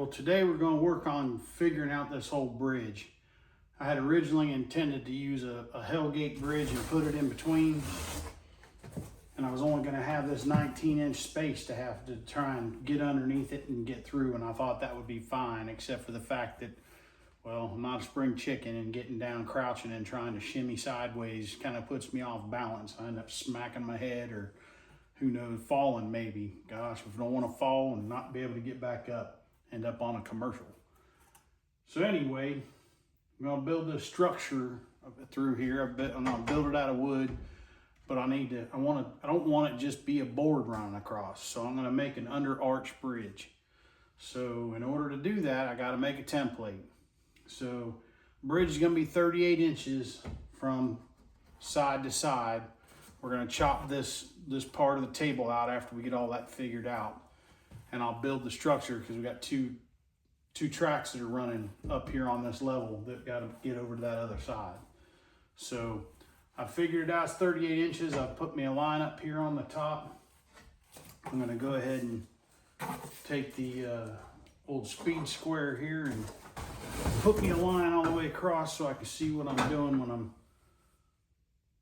well today we're going to work on figuring out this whole bridge. I had originally intended to use a Hellgate bridge and put it in between, and I was only going to have this 19-inch space to have to try and get underneath it and get through, and I thought that would be fine, except for the fact that, well, I'm not a spring chicken, and getting down crouching and trying to shimmy sideways kind of puts me off balance. I end up smacking my head, or who knows, falling maybe. Gosh, if I don't want to fall and not be able to get back up, end up on a commercial. So anyway, I'm gonna build this structure through here. I'm gonna build it out of wood, but I don't want it just be a board running across. So I'm gonna make an under arch bridge. So in order to do that, I gotta make a template. So bridge is gonna be 38 inches from side to side. We're gonna chop this part of the table out after we get all that figured out. And I'll build the structure because we got two tracks that are running up here on this level that got to get over to that other side. So I figured it out, it's 38 inches. I put me a line up here on the top. I'm going to go ahead and take the old speed square here and put me a line all the way across so I can see what I'm doing when I'm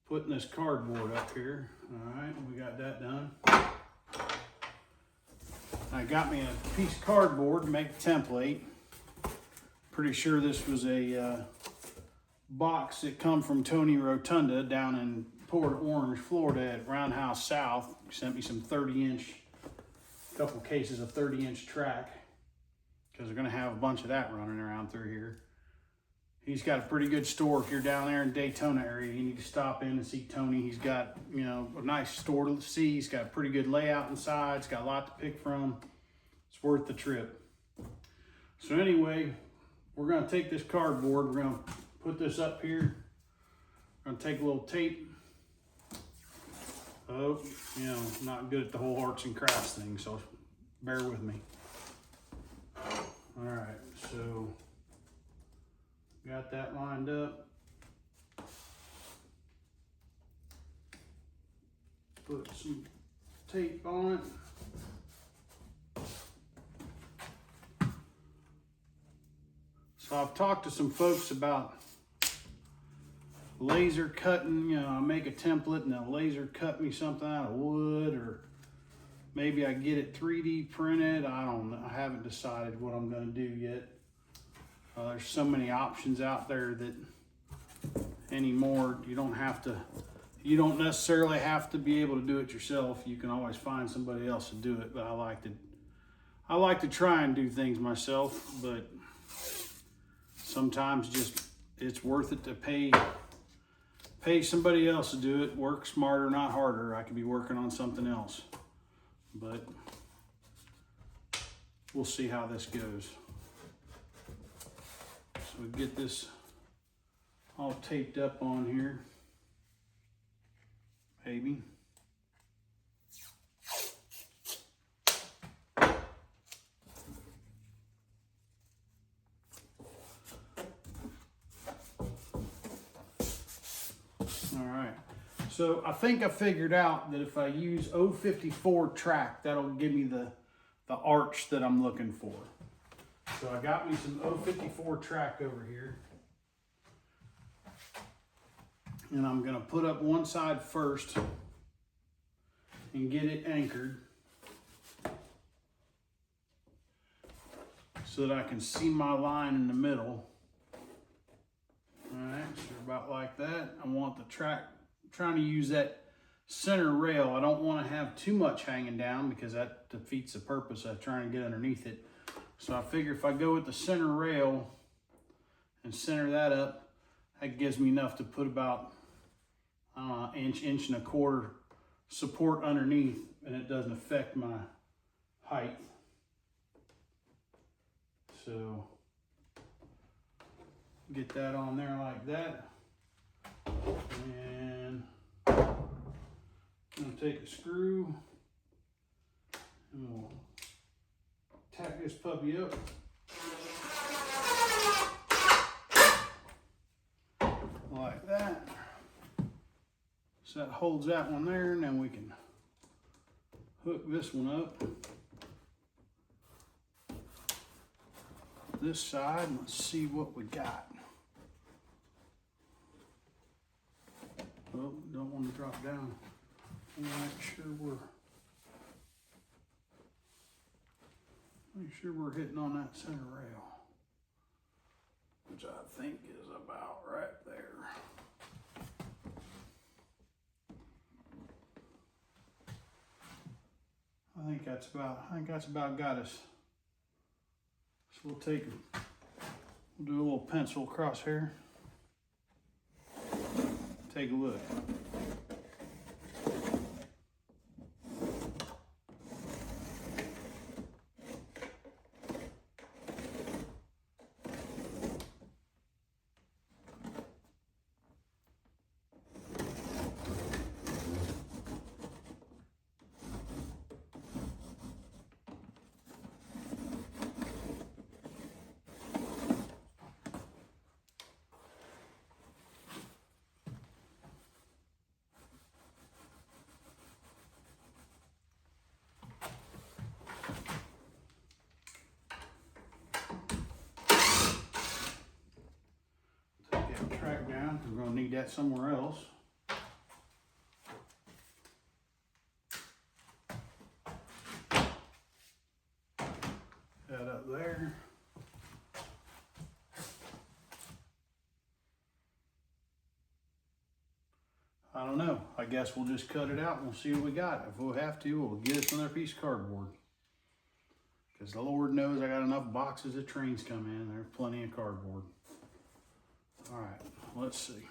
putting this cardboard up here. All right, we got that done. I got me a piece of cardboard to make a template. Pretty sure this was a box that come from Tony Rotunda down in Port Orange, Florida at Roundhouse South. He sent me some 30-inch, couple cases of 30-inch track, because we're gonna have a bunch of that running around through here. He's got a pretty good store. If you're down there in Daytona area, you need to stop in and see Tony. He's got, you know, a nice store to see. He's got a pretty good layout inside. It's got a lot to pick from. It's worth the trip. So anyway, we're gonna take this cardboard. We're gonna put this up here. We're gonna take a little tape. Oh, you know, I'm not good at the whole arts and crafts thing, so bear with me. All right, so got that lined up. Put some tape on it. So I've talked to some folks about laser cutting, you know, I make a template and they'll laser cut me something out of wood, or maybe I get it 3D printed. I don't know. I haven't decided what I'm gonna do yet. There's so many options out there that anymore, you don't necessarily have to be able to do it yourself. You can always find somebody else to do it, but I like to try and do things myself, but sometimes just it's worth it to pay somebody else to do it. Work smarter, not harder. I could be working on something else, but we'll see how this goes. So we get this all taped up on here, maybe. All right, so I think I figured out that if I use 054 track, that'll give me the arch that I'm looking for. So I got me some 054 track over here. And I'm gonna put up one side first and get it anchored so that I can see my line in the middle. All right, so about like that. I want the track, I'm trying to use that center rail. I don't want to have too much hanging down because that defeats the purpose of trying to get underneath it. So I figure if I go with the center rail and center that up, that gives me enough to put about inch and a quarter support underneath, and it doesn't affect my height. So get that on there like that. And I'm gonna take a screw and we'll tack this puppy up. Like that. So that holds that one there, and then we can hook this one up. this side and let's see what we got. Oh, don't want to drop down. Make sure we're hitting on that center rail, which I think is about right there. I think that's about got us. So we'll do a little pencil across here. Take a look. Track down, we're going to need that somewhere else. That up there. I don't know. I guess we'll just cut it out and we'll see what we got. If we'll have to, we'll get us another piece of cardboard. Because the Lord knows I got enough boxes of trains come in. There's plenty of cardboard. All right, let's see.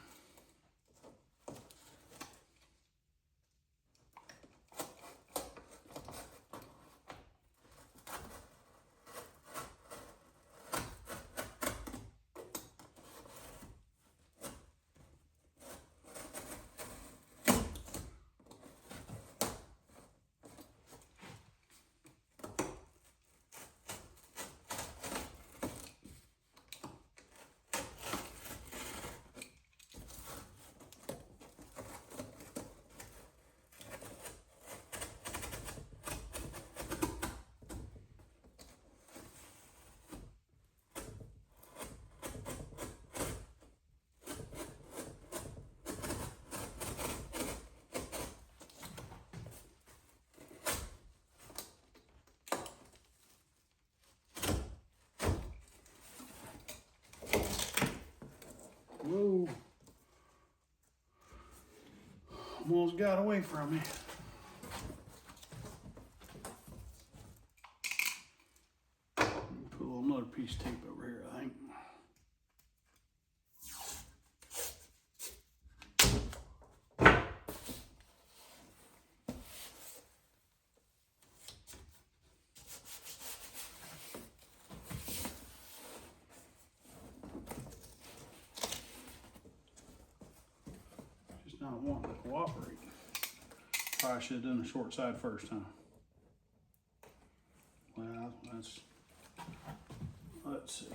Whoa. Almost got away from me. Put another piece of tape over here, I think. Not wanting to cooperate. Probably should have done the short side first, huh? Well, let's see.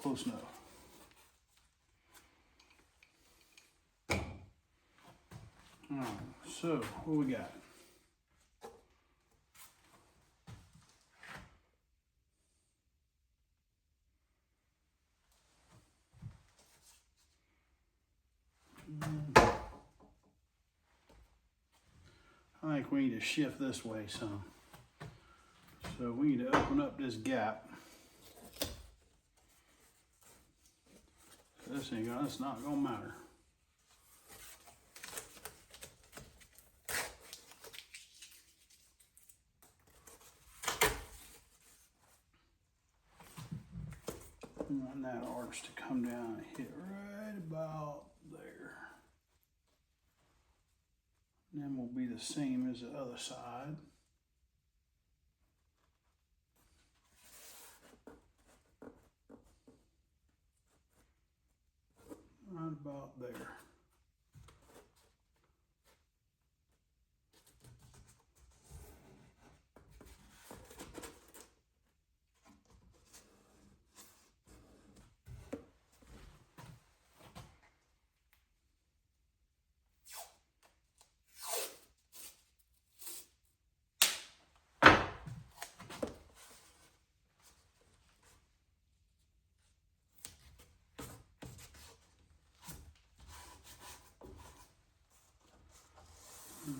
Close enough. All right, so what we got? I think we need to shift this way some. So we need to open up this gap. That's not gonna matter. I want that arch to come down and hit right about there. And then we'll be the same as the other side. about there.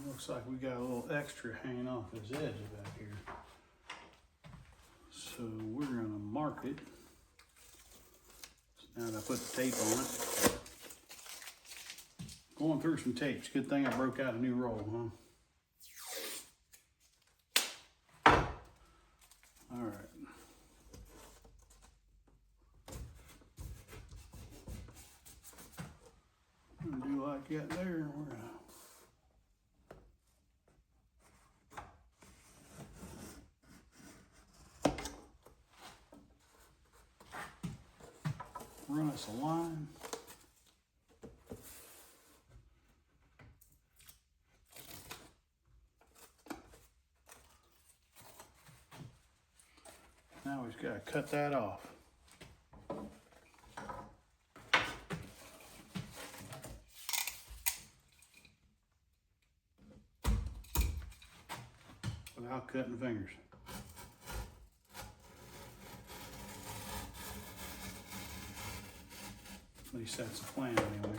Looks like we got a little extra hanging off this edge back here. So we're gonna mark it. So now that I put the tape on it. Going through some tapes. Good thing I broke out a new roll, huh? All right. I'm gonna do like that there. We're gonna run us a line. Now we've got to cut that off. Without cutting fingers. At least that's the plan anyway.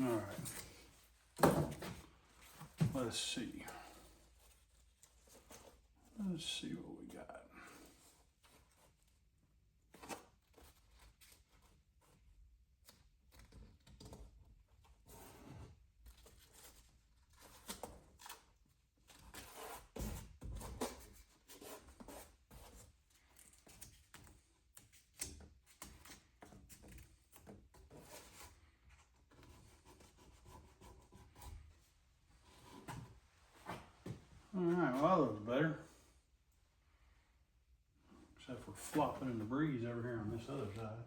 All right. Let's see. Let's see what we got. All right, well, that looks better. Except for flopping in the breeze over here on this other side.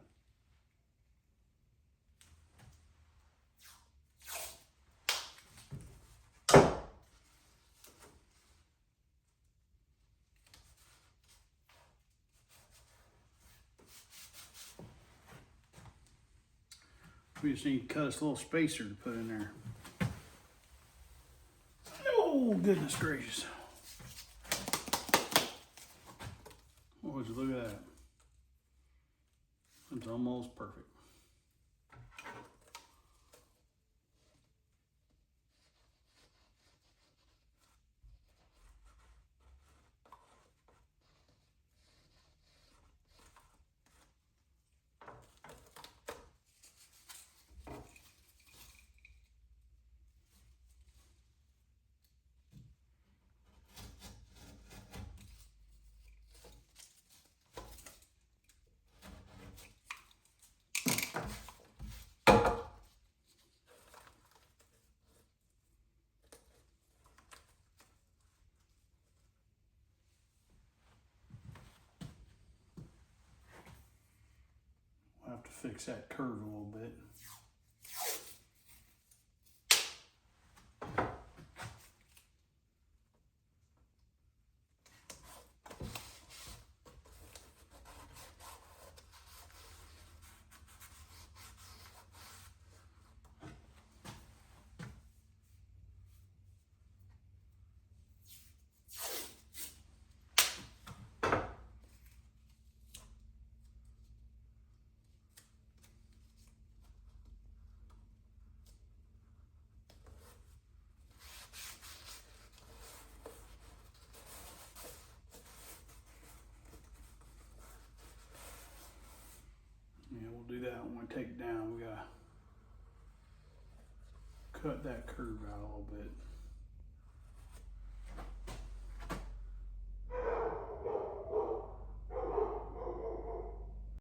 We just need to cut us a little spacer to put in there. Oh, goodness gracious. Oh, would you look at that? It's almost perfect. We'll have to fix that curve a little bit. Yeah, we'll do that when we take it down. We gotta cut that curve out a little bit.